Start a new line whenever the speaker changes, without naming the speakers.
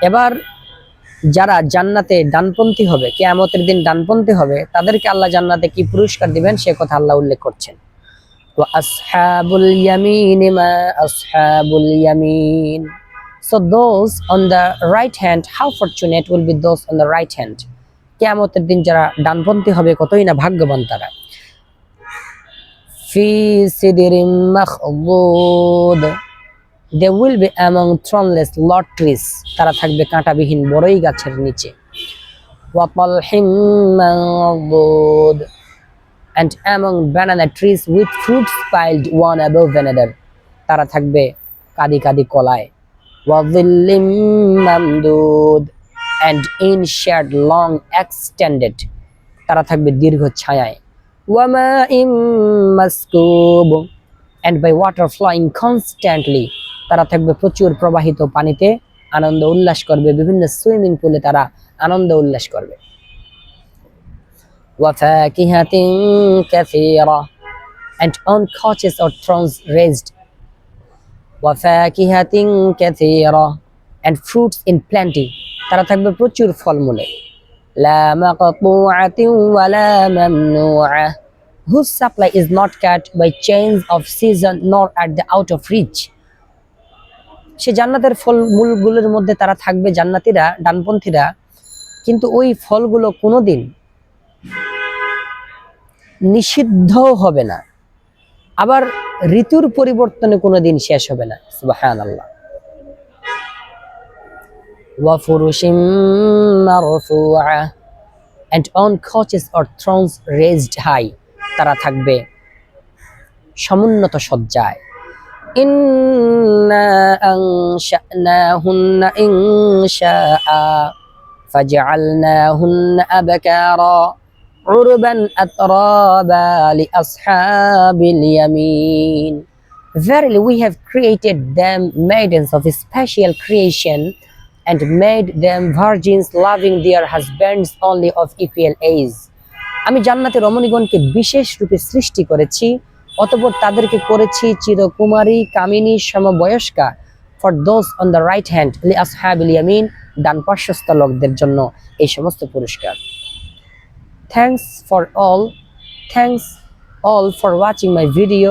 এবার যারা জান্নাতে ডানপন্থী হবে, কিয়ামতের দিন ডানপন্থী হবে, তাদেরকে আল্লাহ জান্নাতে কি পুরস্কার দিবেন সে কথা আল্লাহ উল্লেখ করছেন। ওয়া আসহাবুল ইয়ামিন মা আসহাবুল Yamin, so those on the right hand, how fortunate will be those on the right hand. কিয়ামতের দিন যারা ডানপন্থী হবে কতই না ভাগ্যবান তারা। ফি সিদরিম মাখদুদ, they will be among thornless lot trees, তারা থাকবে কাঁটাবিহীন বড়ই গাছের নিচে। ওয়া তালহিম মানদুদ, and among banana trees with fruits piled one above another, তারা থাকবে কাদি কাদি কলায়। ওয়া যিল্লিম Mamdud, and in shade long extended, তারা থাকবে দীর্ঘ ছায়ায়। ওয়া mime মাসকুব, and by water flowing constantly, তারা থাকবে প্রচুর প্রবাহিত পানিতে আনন্দ উল্লাস করবে, বিভিন্ন সুইমিং পুলে তারা আনন্দ উল্লাস করবে। ওয়া ফাকিহাতিন কাসীরা, and on couches or thrones raised। ওয়া ফাকিহাতিন কাসীরা, and fruits in plenty, তারা থাকবে প্রচুর ফলমূলে। লা মাকতুআতিন ওয়ালা মামনুআ, whose supply is not cut by chains of season nor at the out of reach। সে জান্নাতের ফলমূলগুলোর মধ্যে তারা থাকবে জান্নাতীরা ডানপন্থীরা, কিন্তু ওই ফলগুলো কোনোদিন নিষিদ্ধ হবে না, আবার ঋতুর পরিবর্তনে কোনোদিন শেষ হবে না। সুবহানাল্লাহ। ওয়া ফুরুশিম মারফুআ, and on couches or thrones raised high, তারা থাকবে সমুন্নত সজ্জায়। ইন্না আনশানাহুন্না ইনশাআ ফাজআলনাহুন্না আবকারা উরবান আতরাবা লিআসহাবিল ইয়ামিন, verily we have created them maidens of special creation and made them virgins loving their husbands only of equal age। আমি জান্নাতের রমণীগণকে বিশেষ রূপে সৃষ্টি করেছি, অতঃপর তাদেরকে করেছি চিরকুমারী কামিনী সমবয়স্কা। For those on the right hand লি আসহাবিল ইয়ামিন, ডান পার্শ্বস্থ লোকদের জন্য এই সমস্ত পুরস্কার। Thanks all for watching my video.